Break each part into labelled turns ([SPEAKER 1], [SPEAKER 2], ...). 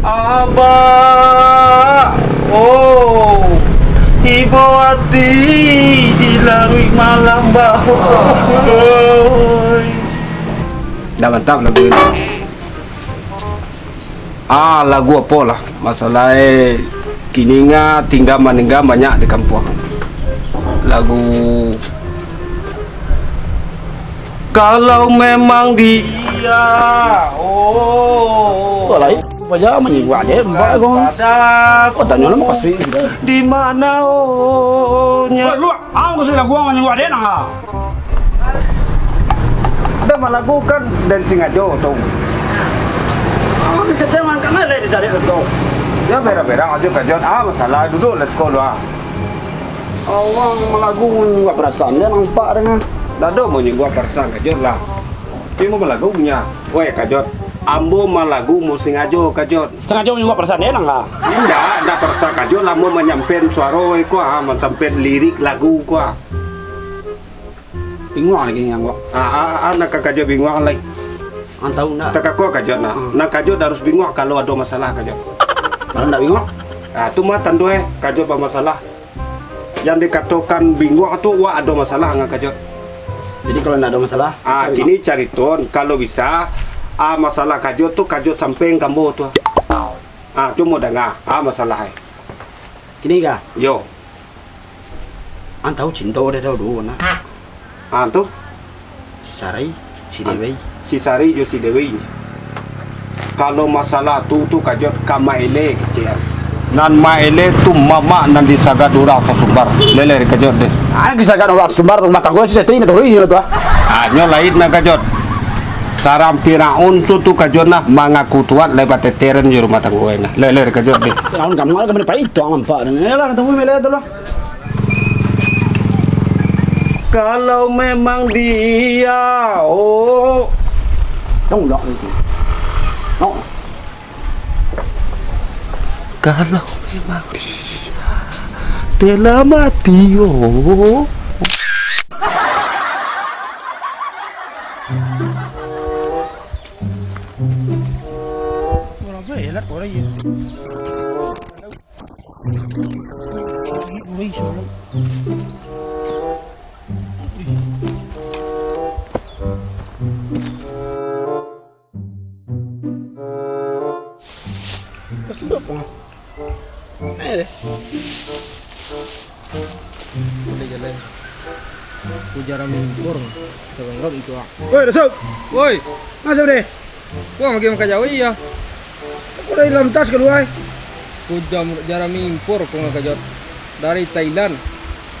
[SPEAKER 1] Abah, oh, ibu hati dilarui malam bahoy. Dah mantap lagu ini. Lagu apa lah? Masalahnya kini tinggal meninggal banyak di kampung. Lagu kalau memang dia,
[SPEAKER 2] lain baca menyinggung dia mbak kong tanya nama kasih
[SPEAKER 1] di mana nya
[SPEAKER 2] lu aku sudah lagu menyinggung dia nggak
[SPEAKER 1] ada melakukan dancing aja tuh
[SPEAKER 2] kecengan karena ada di cari itu
[SPEAKER 1] ya berang-berang aja kajian masalah duduk let's go lah
[SPEAKER 2] awang melagu menyinggung perasaan dia nampak dengan
[SPEAKER 1] dado mau nyinggung perasaan kajian lah dia mau melagunya weh kajian ambo malagu mau sengaja kajot.
[SPEAKER 2] Sengaja menyinggung perasaan dia nggak?
[SPEAKER 1] Tidak perasaan kajot lah mau menyampein suara ko menyampein lirik lagu ko.
[SPEAKER 2] Bingung lagi yang gua.
[SPEAKER 1] Nak kajot bingung lagi.
[SPEAKER 2] Antau nak.
[SPEAKER 1] Tak ko kajot nak kajot harus bingung kalau ada masalah kajot.
[SPEAKER 2] Kalau tidak bingung?
[SPEAKER 1] Tu mah tanda kajot bermasalah. Yang dikatakan bingung tu ada masalah nggak kajot.
[SPEAKER 2] Jadi kalau tidak ada masalah?
[SPEAKER 1] Kini cari ton kalau bisa. Masalah kajot tu kajot samping kamu tu. Cuma dengar. Masalah hai.
[SPEAKER 2] Kini kah?
[SPEAKER 1] Yo.
[SPEAKER 2] Antau cinta dia tahu dulu nak.
[SPEAKER 1] Tu?
[SPEAKER 2] Si Sari, si Dewi.
[SPEAKER 1] Si Sari jo si Dewi. Kalau masalah tu kajot kamaile kecil. Nan maile tu mama nan disaga dura sa sumbar. Lele kajot deh.
[SPEAKER 2] Disaga dura sumbar rumah tangga si Setri itu ri tu.
[SPEAKER 1] Nyo lain na kajot. Saram piraun tu kajona mangaku tuat lebat teteren di rumah tangga na. Lele kajot deh.
[SPEAKER 2] Piraun kamu kan pa itu ampak. Lah tahu mele tu lah.
[SPEAKER 1] Kalau memang dia
[SPEAKER 2] dong itu. No.
[SPEAKER 1] Kalau memang dia telah mati
[SPEAKER 2] Elat orang ini. Terus apa? Deh. Udah jalan. Ujar impor. Sebenarnya itu. Woi, Dasuk. Woi. Masuk deh. Gua mau makan jauh ya. Udah dalam tas keluar. Kujam jarang impor kong kajot dari Thailand.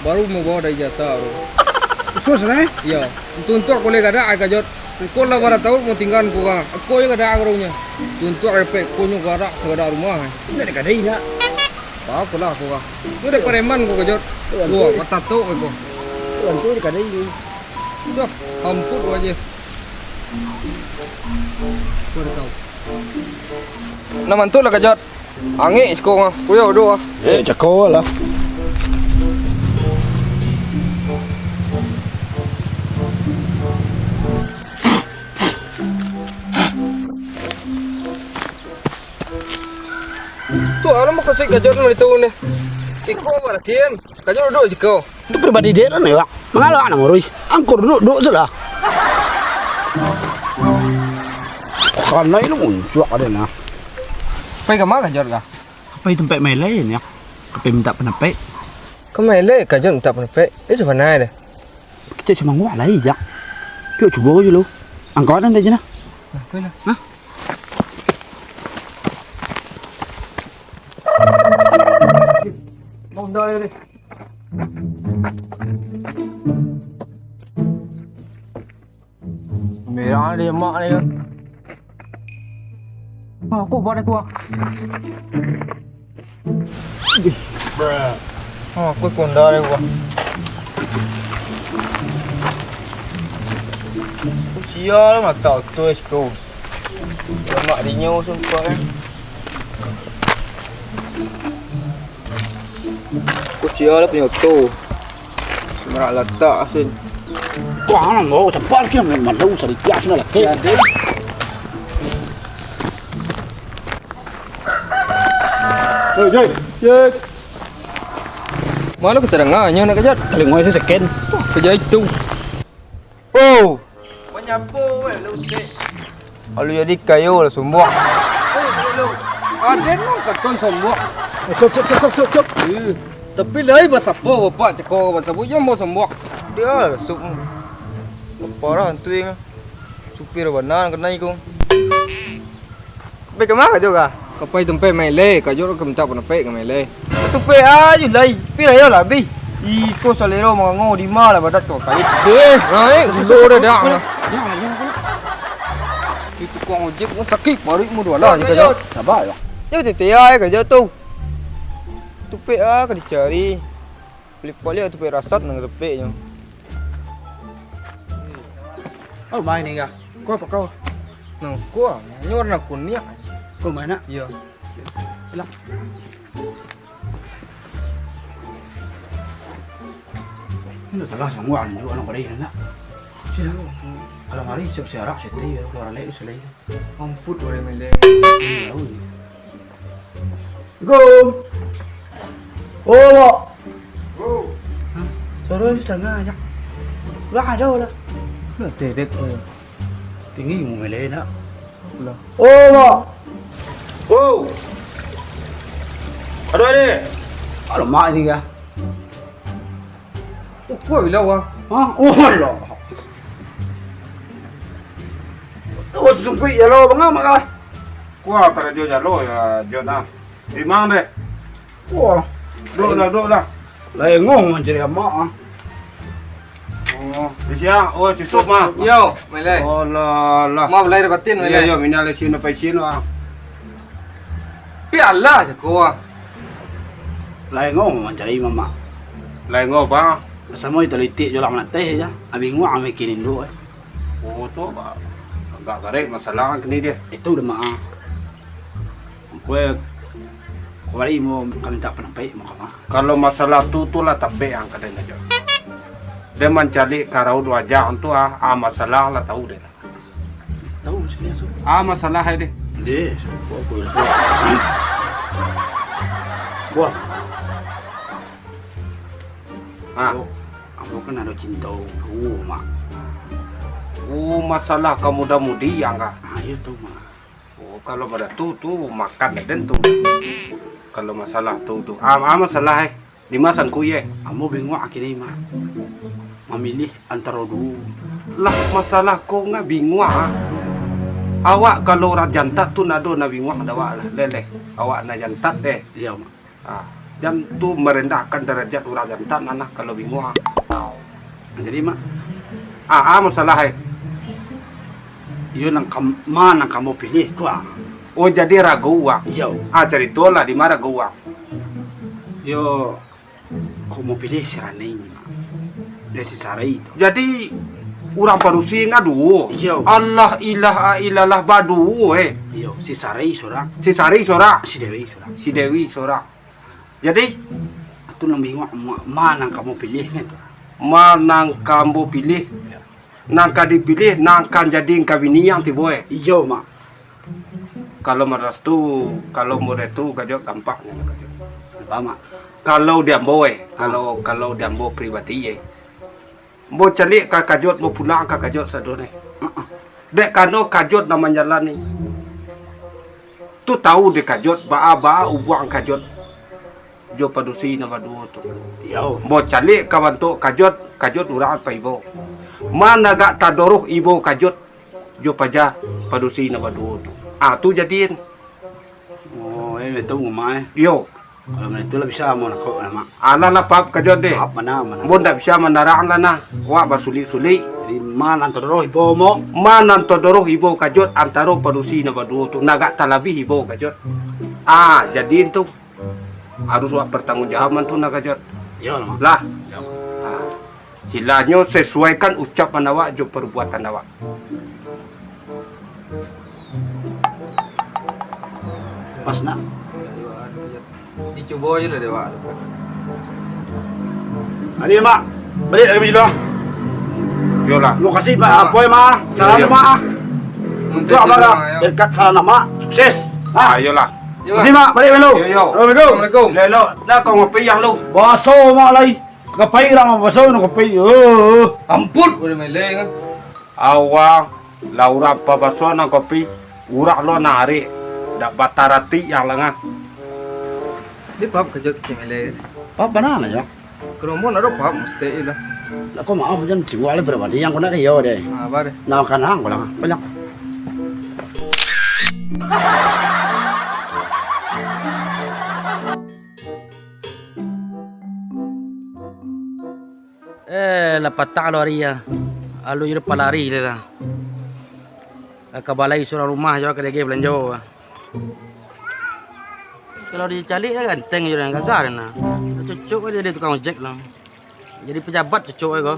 [SPEAKER 2] Baru mau bawa dari Jakarta. Sus nih? Iya. Untuk aku lihat ada kajot. Kau lah baru tahu mau tinggal ku kan. Aku yang ada anggarnya. Untuk repek ku nyuka ada segala rumah. Ini ada kadainya. Apa lah aku kan. Itu ada preman ku kajot. Gua mata tahu aku. Itu ada kadainya. Udah, hampur aja. Gua udah tahu. Naman tu lah kajot. Angin sekolah ngah. Kuya doa. Cakap lah. Tu alam mo kasi kajot mo dito ne. Iko barasin. Kajot do ikaw. Itu pribadi dia kan ya. Mengalah anak ngurui. Angkur do sudah. Karena ini muncul ada nah. Pai kemana kajot ka? Pai tempat mele ya. Kapai minta penepek. Ke mele kajot minta penepek. Itu sebenarnya deh. Kita cuma ngua lagi ya. Kau coba aja lo. Angkatan aja nah. Kau lah. Hah? Mau dah ni. Merah dia mak ni. Aku buat aku. Aku konda ni gua. Sial mata tu esko. Mak dia sumpah kan. Kuciya lah punya tu. Merak letak asin. Wah, mau cepat kita malu sedikit sana lah. Cek. Malu kita dengarnya nak kejat.
[SPEAKER 3] Kali ngoy saya seken.
[SPEAKER 2] Kerja itu.
[SPEAKER 4] Oh, menyapu lu cek. Kalau jadi kayu lah semua.
[SPEAKER 2] Ada nang katon semua.
[SPEAKER 3] Cok.
[SPEAKER 2] Tapi lai bahasa apa bapak cakap bahasa apa yang mau semua.
[SPEAKER 4] Dia lah sup. Parah hantuing. Supir benar kena ikung. Baik kemana juga?
[SPEAKER 2] Kapai tempe mele, kajo ro kemta pun pe mele.
[SPEAKER 4] Tu pe ayu lai. Pira yo lah bi. Iko salero mga ngo di mala badat ko kait.
[SPEAKER 2] Deh, naik sudah dah. Itu kong ojek pun sakit baru mu dua lah kajo.
[SPEAKER 3] Sabar ya.
[SPEAKER 4] Yo tete ay kajo tu. Tu pe ka dicari. Pelik-pelik tu pe rasat nang repe nya.
[SPEAKER 3] Oh main ni kah? Kau apa kau?
[SPEAKER 2] Nang gua nyor nak kunia.
[SPEAKER 3] Kau main nak?
[SPEAKER 2] Iya.
[SPEAKER 3] Lah. Ini salah semua ni juga nak beri nak. Sila. Kalau hari siap siarak seti orang lain selai.
[SPEAKER 2] Amput boleh mele.
[SPEAKER 3] Go. Oh. Oh. Sorry setengah aja. Lah ada lah.
[SPEAKER 2] Lah dedek oi.
[SPEAKER 3] Tinggi mu mele nak.
[SPEAKER 2] Lah.
[SPEAKER 3] Oh.
[SPEAKER 1] Oh. Aduh ni.
[SPEAKER 3] Kalau mak ni kah?
[SPEAKER 2] Kau bila wah?
[SPEAKER 3] Hah? Oh Allah. Tu sungguh ya lo bang mak kah?
[SPEAKER 1] Wah, tak ada jalo ya, Jona. Di mana deh?
[SPEAKER 3] Wah.
[SPEAKER 1] Duduk dah.
[SPEAKER 3] Lai ngong mencari mak ah.
[SPEAKER 1] Oh, di siang. Oh, si sup mah.
[SPEAKER 2] Yo, mele.
[SPEAKER 1] Oh lah.
[SPEAKER 2] Mau belai dapatin
[SPEAKER 1] Iya,
[SPEAKER 2] mele.
[SPEAKER 1] yo, minal sino pa sino ah.
[SPEAKER 2] Pi Allah cakap.
[SPEAKER 3] Lai ngong mencari mama.
[SPEAKER 1] Lain ngau ba?
[SPEAKER 3] Masa mo italitik jo lang na teh ya. Abi ngwa ame kinin do eh.
[SPEAKER 1] Oh, tu agak garek masalah kan ni dia.
[SPEAKER 3] Itu dah mak ah. Kue kembali mo kami tak pernah baik mo kama.
[SPEAKER 1] Kalau masalah tu lah tapi yang kadang aja. Dia mencari karau dua jam tu masalah lah tahu deh.
[SPEAKER 3] Tahu sini so.
[SPEAKER 1] Masalah hai deh.
[SPEAKER 3] Deh, ko so. Wah, aku kan ada cinta mak.
[SPEAKER 1] Oh, masalah kamu-mudi yang kah?
[SPEAKER 3] Ah, itu mak.
[SPEAKER 1] Oh, kalau pada tu makan dan tu. Kalau masalah tu. Masalah hai. Di masa ku ye.
[SPEAKER 3] Amo bingung akhirnya mak. Memilih antara dua.
[SPEAKER 1] Lah masalah ko nga bingung Awak kalau orang jantat tu nado na bingung ada awak lah. Leleh. Awak na jantat deh.
[SPEAKER 3] Iya mak.
[SPEAKER 1] Dan tu merendahkan derajat orang jantan anak kalau bingung.
[SPEAKER 3] Jadi mak.
[SPEAKER 1] Masalah hai.
[SPEAKER 3] Yun ang mana kamu pilih tu ah.
[SPEAKER 1] Oh jadi ragu wak.
[SPEAKER 3] Iya.
[SPEAKER 1] Cerita lah di mana ragu wak.
[SPEAKER 3] Yo, kamu pilih si Ranai ni mak. Dia si Sarai itu.
[SPEAKER 1] Jadi orang parusi ngadu.
[SPEAKER 3] Iya.
[SPEAKER 1] Allah ilaha illallah badu
[SPEAKER 3] Iya, si Sarai sorak.
[SPEAKER 1] Si Sari sorak.
[SPEAKER 3] Si Dewi sorak.
[SPEAKER 1] Si Dewi sorak. Jadi
[SPEAKER 3] Itu nang bingung mana kamu pilih kan tu.
[SPEAKER 1] manang kamu pilih. Nangka dipilih, nangka jadi kabiniang ti boy.
[SPEAKER 3] Iya mak.
[SPEAKER 1] Kalau maras tu, kalau murid tu kajo gampang ni kajo.
[SPEAKER 3] Apa mak?
[SPEAKER 1] Kalau dia boy, kalau dia boy pribadi ye. Mau cari kajot mau pulang kajot sadone. Dek kano kajot nama jalan ni. Tu tahu dek kajot ba ubuang kajot. Jo padusi nama dua tu.
[SPEAKER 3] Iya.
[SPEAKER 1] Mau cari kawan tu kajot urang apa ibu. Mana gak tadoroh ibu kajot. Jo paja padusi nama dua tu. Tu jadiin.
[SPEAKER 3] Oh, itu ngomai.
[SPEAKER 1] Yo.
[SPEAKER 3] Kalau mana itu lah bisa mau nak kau nama.
[SPEAKER 1] Ala lah pap kajot deh.
[SPEAKER 3] Apa nama?
[SPEAKER 1] Mo ndak bisa menarang lah na. Wak basuli-suli.
[SPEAKER 3] Jadi mana antara roh ibu mo?
[SPEAKER 1] Manan todoroh ibu kajot antara padusi na berdua tu nagak talabi ibu kajot. Jadi itu harus wak pertanggungjawaban tu na kajot.
[SPEAKER 3] Iya mak.
[SPEAKER 1] Lah. Silanya sesuaikan ucapan awak jo perbuatan awak.
[SPEAKER 3] Pas nak.
[SPEAKER 2] Dicoba je lah dewa.
[SPEAKER 3] Hari mak. Balik lagi dulu.
[SPEAKER 1] Yo lah.
[SPEAKER 3] Terima kasih Pak Apoy mak. Salam mak. Untuk apa dah? Dekat salam mak. Sukses.
[SPEAKER 1] Ayolah.
[SPEAKER 3] Masih mak, balik melu.
[SPEAKER 1] Yo.
[SPEAKER 2] Assalamualaikum.
[SPEAKER 1] Lelo, dah kau ngopi yang lu.
[SPEAKER 3] Baso mak lagi. Ngapain orang baso nak ngapain?
[SPEAKER 2] Ampun, udah meleng kan.
[SPEAKER 1] Awang, Laura pabaso na kopi, urak lo nari, dak batarati yang lengah.
[SPEAKER 2] Di pub kejut meleng.
[SPEAKER 3] Apa mana ya?
[SPEAKER 2] Kalau mau naruh pub mesti lah.
[SPEAKER 3] Lah kau maaf jangan jual berapa dia yang kau nak kaya deh.
[SPEAKER 2] Nah, bare.
[SPEAKER 3] Nah kan hang kau lah banyak.
[SPEAKER 5] Lepas tak lari ya. Alu je depan lari dia lah. Kabalai surah rumah je ke dia belanja. Kalau dia calik dia ganteng je dan gagal nah. Cucuk dia tukang ojek lah. Jadi pejabat cucuk dia kau.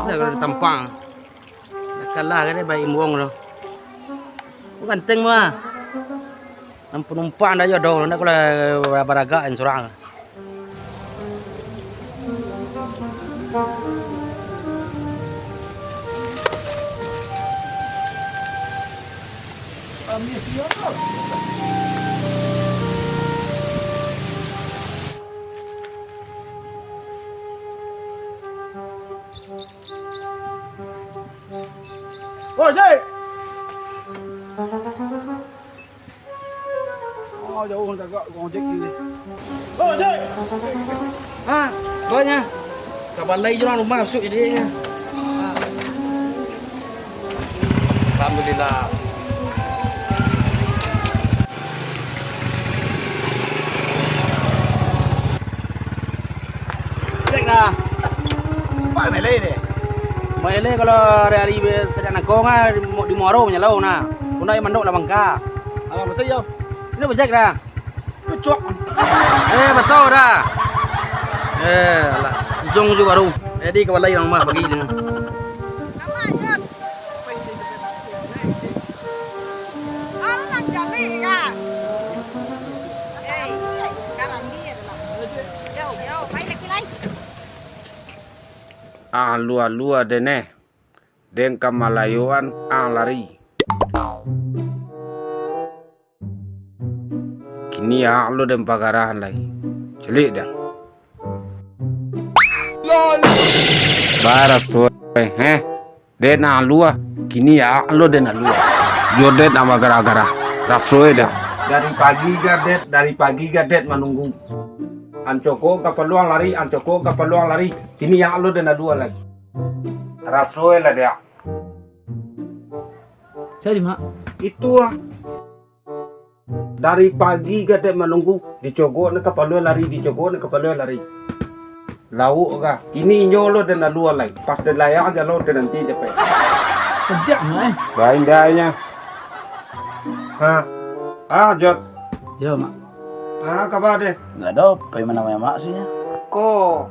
[SPEAKER 5] Dia kalau dia tampang. Kalah kan dia baik imbuang tu. Ganteng mah. Penumpang dah jodoh nak kalau beragaan surang.
[SPEAKER 3] Oh, Jay. Oh, jauh kan tak ojek ni. Oh, Jay.
[SPEAKER 5] Ah, banyak. Kabalai je orang rumah masuk jadi. Alhamdulillah. Cek dah.
[SPEAKER 3] Apa melay ni?
[SPEAKER 5] Boleh kalau hari-hari sedang nakong di Muaro punya lau nah. Kuna yang mandok lah bangka.
[SPEAKER 3] Alah masa ya.
[SPEAKER 5] Ini berjek dah.
[SPEAKER 3] Kecok.
[SPEAKER 5] Betul dah. Alah, zong juga baru. Jadi kabalai orang rumah bagi dia.
[SPEAKER 1] Lua dene, den kamalayuan lari. Kini lu den pagarahan lagi. Celik dah. Baras den lua. Kini lu den lua. Jodet nama gara-gara. Rasoe dah. Dari pagi gadet menunggu. Ancoko ke peluang lari, ancoko ke peluang lari. Kini yang lu dan dua lagi. Rasoe lah dia.
[SPEAKER 3] Saya di mak.
[SPEAKER 1] Itu dari pagi gadet menunggu. Dicogok ke peluang lari, dicogok ke peluang lari. Lauk kah? Ini nyolo dan dua lagi. Pas dia layak aja lo dan nanti cepet.
[SPEAKER 3] Kejap mak.
[SPEAKER 1] Baik dahnya. Jod.
[SPEAKER 3] Ya mak.
[SPEAKER 1] Kabar deh.
[SPEAKER 3] Enggak ada apa mana mak sih ya.
[SPEAKER 1] Ko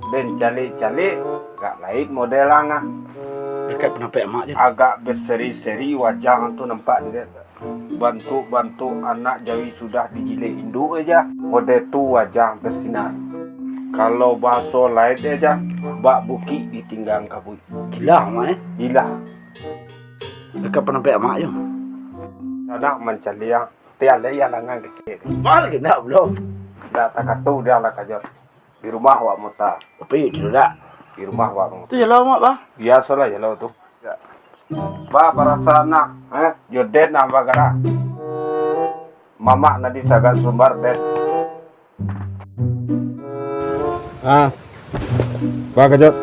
[SPEAKER 1] den calik-calik gak lain modelnya
[SPEAKER 3] Dekat penampak mak je.
[SPEAKER 1] agak berseri-seri wajah tu nampak dia bantu anak jawi sudah dijilid induk aja model tu wajah bersinar. Kalau bahasa lain aja bak bukit ditinggal kabut
[SPEAKER 3] Gila mak
[SPEAKER 1] gila
[SPEAKER 3] Dekat penampak mak je.
[SPEAKER 1] anak mencaliang tiada yang langan kecil
[SPEAKER 3] Mak lagi nak belum.
[SPEAKER 1] dah tak katu dia lah kajot di rumah wak muta
[SPEAKER 3] Tapi tidak tak.
[SPEAKER 1] di rumah wak muta
[SPEAKER 3] Tu jalan mak bah.
[SPEAKER 1] biasa lah jalan tu ba parasa anak jodet na bagara mama nadi saga sumbar det ba kajot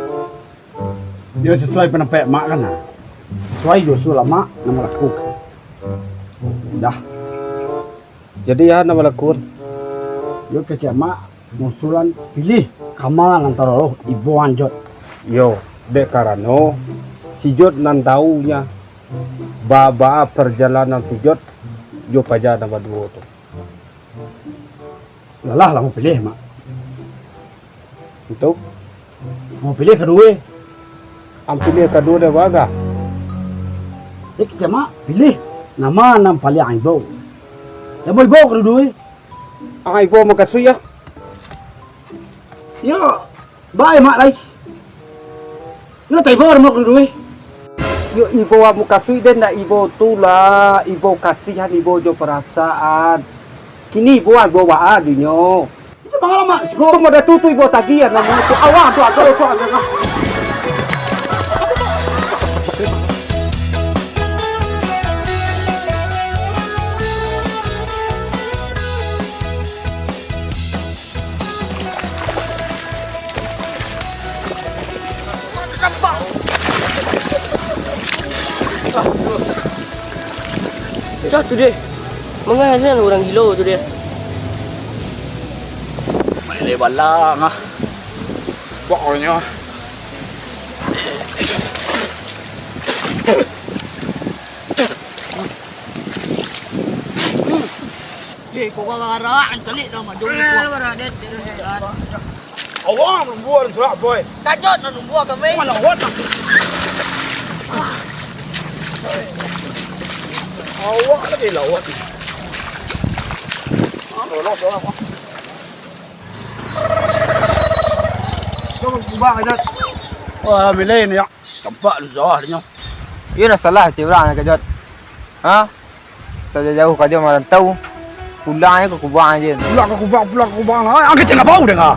[SPEAKER 3] Dia sesuai penampak mak kan. Sesuai Joshua lama nama lakukan. Dah.
[SPEAKER 1] jadi ya nama lakun
[SPEAKER 3] Yo kecik mak musulan pilih kamal antara roh ibu anjot.
[SPEAKER 1] yo dek karano si jod nan taunya baba perjalanan si jod yo paja nama dua tu
[SPEAKER 3] Lelah lah mau pilih mak.
[SPEAKER 1] itu
[SPEAKER 3] Mau pilih kedua.
[SPEAKER 1] ampilnya kedua dia baga
[SPEAKER 3] Dia kecik mak pilih nama nam paling ibu. Ya boleh bawa kedua.
[SPEAKER 1] ibu makasih ya
[SPEAKER 3] Yo baik mak lagi. Nó tay bơ mau kedua.
[SPEAKER 1] yo ibu makasih dan nak ibu tu lah ibu kasihan ibu jo perasaan Kini buat bawa adunyo.
[SPEAKER 3] Itu pengalaman sih kok.
[SPEAKER 1] Kung madatutoy bo tagiyan na mga to awa to ato so asa.
[SPEAKER 5] Satu dia. Mengahan orang gila tu dia.
[SPEAKER 3] Lebar lang ah. Pokoknya.
[SPEAKER 5] Kau kakak telik dah maju.
[SPEAKER 3] Awang buat surat boy.
[SPEAKER 5] Kajot nak buat kami.
[SPEAKER 3] Malah wat. Awak lagi lawat. Wah, milih ni ya. Tempat luar ni.
[SPEAKER 4] Ia dah salah hati orang nak kajut. Ha? Jauh-jauh kajut malam tahu. Pulang je ke kubang je.
[SPEAKER 3] Pulang ke kubang lah. Angkat jangan bau dengar.